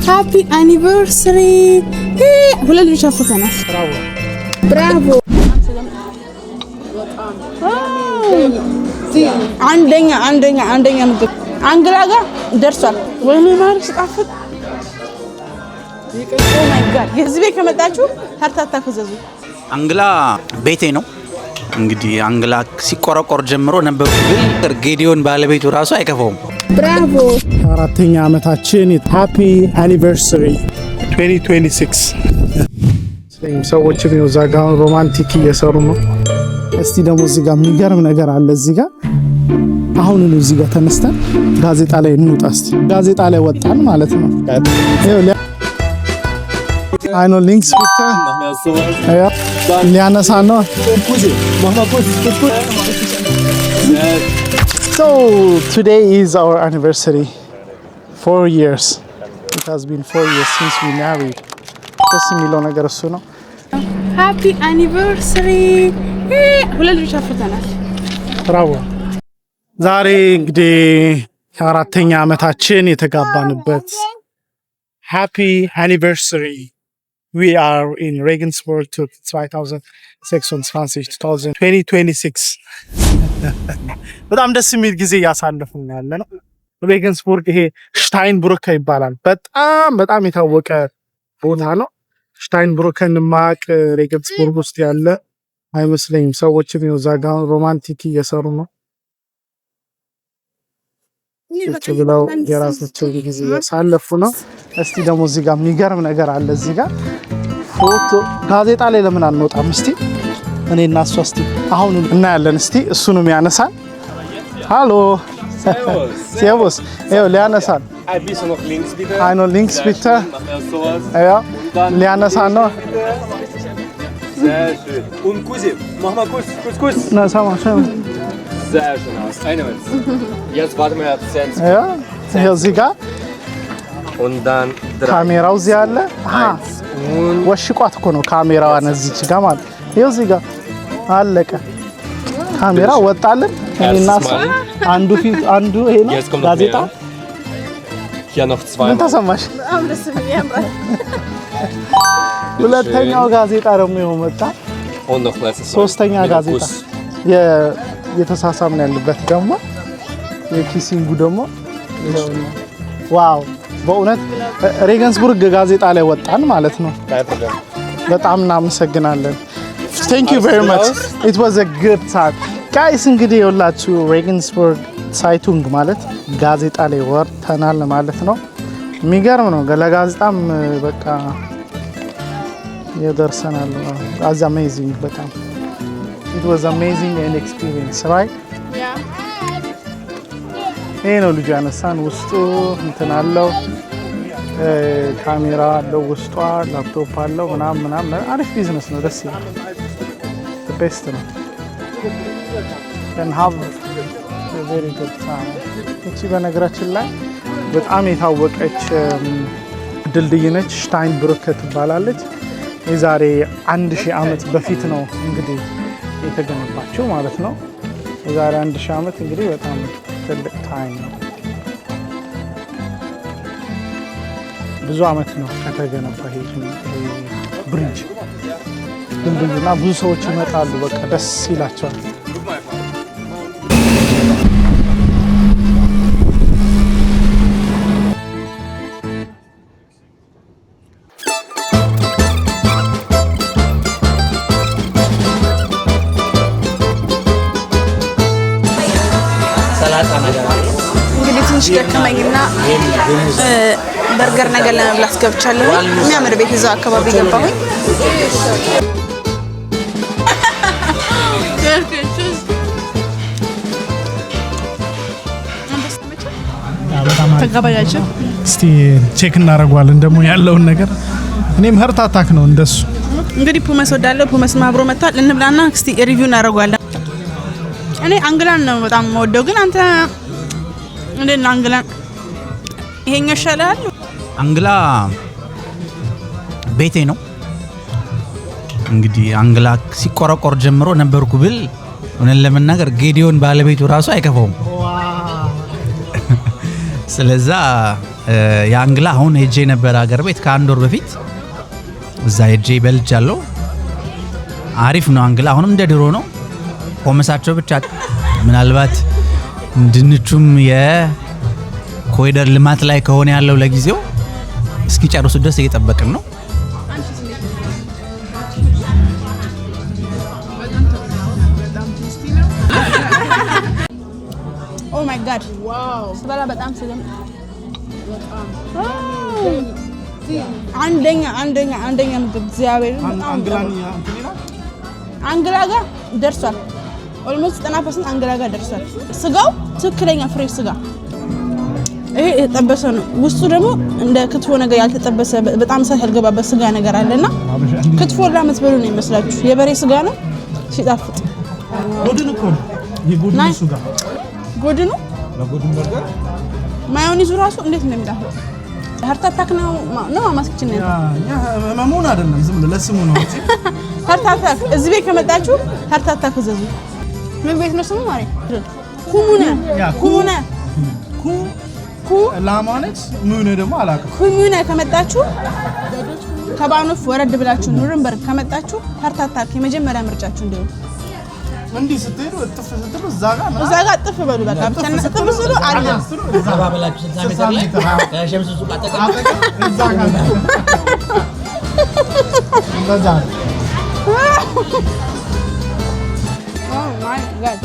Happy anniversary. ሁለት ልጅ አፍተናል። ብራቮ አንደኛ ምግብ አንግላ ጋር ደርሷል። ወይኔ ማርስ ጣፍጥ ኦ ማይ ጋድ የዚህ ቤት ከመጣችሁ ሀርታታ ከዘዙ አንግላ ቤቴ ነው እንግዲህ አንግላ ሲቆረቆር ጀምሮ ነበር ግን ጌዲዮን ባለቤቱ ራሱ አይከፋውም። ብራቮ አራተኛ አመታችን ሃፒ አኒቨርሰሪ 2026 ሰዎች ነው ዛጋ ሮማንቲክ እየሰሩ ነው። እስቲ ደግሞ እዚህ ጋር የሚገርም ነገር አለ። እዚህ ጋር አሁን ነው እዚህ ጋር ተነስተን ጋዜጣ ላይ እንውጣ። እስቲ ጋዜጣ ላይ ወጣን ማለት ነው። አይ ኖ ሊንክስ ብቻ አያ ሊያነሳ ነው። So today is our anniversary. 4 years. It has been 4 years since we married. ደስ የሚለው ነገር እሱ ነው። Happy anniversary. ሁለት ልጅ አፍተናል። ብራቮ ዛሬ እንግዲህ አራተኛ አመታችን የተጋባንበት Happy anniversary. We are in Regensburg to 2026 በጣም ደስ የሚል ጊዜ ያሳለፍን ያለ ነው። ሬገንስቡርግ ይሄ ሽታይንብሩክ ይባላል። በጣም የታወቀ ቦታ ነው። ሽታይንብሩክን ማቅ ሬገንስቡርግ ውስጥ ያለ አይመስለኝም። ሰዎች ነው ዛጋ ሮማንቲክ እየሰሩ ነው። ብለው የራሳቸው ጊዜ ያሳለፉ ነው። እስቲ ደግሞ እዚህ ጋር የሚገርም ነገር አለ። እዚህ ጋር ፎቶ ጋዜጣ ላይ ለምን አንወጣም? እስቲ እኔና እሷ እስቲ አሁን እናያለን። እስቲ እሱንም ያነሳል። ሃሎ ሴርvus ይኸው ሊያነሳል። አይ ኖ ሊንክስ ቢተ አያ ሊያነሳ ነው። Sehr schön. Und Kussi, mach mal Kuss. Na, sag mal schön. Sehr schön aus. Jetzt warten wir 10 Sekunden. Ja, hier እዚህ ጋር Und dann 3. ካሜራው እዚህ አለ። ወሽቋት እኮ ነው ካሜራዋን እዚች ጋር ማለት ይኸው እዚህ ጋር አለቀ። ካሜራ ወጣልን። እኔና አንዱ ፊት አንዱ ይሄ ነው ጋዜጣ። Hier noch 2. ምን ተሰማሽ? ሁለተኛው ጋዜጣ ደግሞ ይወጣ። Und noch letztes Mal. ሶስተኛ ጋዜጣ የተሳሳምን ያለበት ደግሞ የኪሲንጉ ደግሞ ዋው በእውነት ሬገንስቡርግ ጋዜጣ ላይ ወጣን ማለት ነው። በጣም እናመሰግናለን። Thank you very much. It was a good time. Guys እንግዲህ የሁላችሁ ሬገንስቡርግ ሳይቱንግ ማለት ጋዜጣ ላይ ወርተናል ማለት ነው። የሚገርም ነው። ለጋዜጣም በቃ የደርሰናል። As amazing በጣም It was amazing an experience, right? Yeah. ይሄ ነው ልጅ ያነሳን። ውስጡ እንትን አለው ካሜራ አለው ውስጧ ላፕቶፕ አለው ምናምን አሪፍ ቢዝነስ ነው። ደስ ይላል። the best ነው። can have a very good time. እቺ በነገራችን ላይ በጣም የታወቀች ድልድይ ነች። ሽታይንብሩክ ትባላለች። የዛሬ 1000 ዓመት በፊት ነው እንግዲህ የተገነባቸው ማለት ነው። የዛሬ 1000 ዓመት እንግዲህ በጣም ትልቅ ታይም ነው። ብዙ ዓመት ነው ከተገነባ ይሄ ብሪጅ ድልድይና ብዙ ሰዎች ይመጣሉ። በቃ ደስ ይላቸዋል። እንግዲህ ትንሽ ደከመኝና በርገር ነገር ለመብላት ገብቻለሁ። የሚያምር ቤት እዛው አካባቢ ገባሁኝ። ተጋባያችሁ እስቲ ቼክ እናደርጋለን ደግሞ ያለውን ነገር። እኔም ሀርት አታክ ነው እንደሱ። እንግዲህ ፑመስ ወዳለው ፑመስ ማብሮ መጥቷል። እንብላና እስቲ ሪቪው እናደርጋለን። እኔ አንግላን ነው በጣም ወደው፣ ግን አንተ እንዴት አንግላን ይሄኛው ይሻላል? አንግላ ቤቴ ነው እንግዲህ አንግላ ሲቆረቆር ጀምሮ ነበርኩ ብል እነን ለመናገር ጌዲዮን ባለቤቱ ራሱ አይከፋውም። ስለዛ የአንግላ አሁን ሄጄ ነበር ሀገር ቤት ከአንድ ወር በፊት እዛ ሄጄ በልቻለሁ። አሪፍ ነው አንግላ። አሁንም እንደ ድሮ ነው። ፖመሳቸው ብቻ ምናልባት ድንቹም የኮሪደር ልማት ላይ ከሆነ ያለው ለጊዜው እስኪጨርሱ ድረስ እየጠበቅን ነው። ኦ ማይ ጋድ ዋው ስበላ በጣም ስለም አንደኛ ምግብ እግዚአብሔር አንግላ ጋር ደርሷል። ኦልሞስት 90% አንግላ ጋር ደርሷል። ስጋው ትክክለኛ ፍሬሽ ስጋ ይሄ የተጠበሰ ነው። ውስጡ ደግሞ እንደ ክትፎ ነገር ያልተጠበሰ በጣም እሳት ያልገባበት ስጋ ነገር አለና ክትፎ ለምትበሉ ነው ይመስላችሁ። የበሬ ስጋ ነው ሲጣፍጥ። ጎድን እኮ ነው የጎድን ስጋ ጎድኑ ለጎድን በርገር ማዮኒዙ ራሱ እንዴት እንደሚጣፍጥ ሀርት አታክ ነው ማማስኪችን ነው ያ መሞን አይደለም ዝም ብሎ ለስሙ ነው እንጂ ሀርት አታክ እዚህ ቤት ከመጣችሁ ሀርት አታክ ዘዙ። ምን ቤት ነው ስሙ ማለት ኩሙነ ኩ ላማነች ምን ደግሞ አላውቅም። ኩሙነ ከመጣችሁ ከባኖፍ ወረድ ብላችሁ ኑረንበርግ ከመጣችሁ ሀርት አታክ የመጀመሪያ ምርጫችሁ እንደው እንዲህ ስትሄዱ እጥፍ ስትሉ እዛ ጋር እጥፍ በሉ በቃ እጥፍ ስሉ አለ ተባበላችሁ 60 ሜትር ላይ ከሸምሱ ሱቅ አጠገብ እዛ ጋር እንደዛ ኦ ማይ ጋድ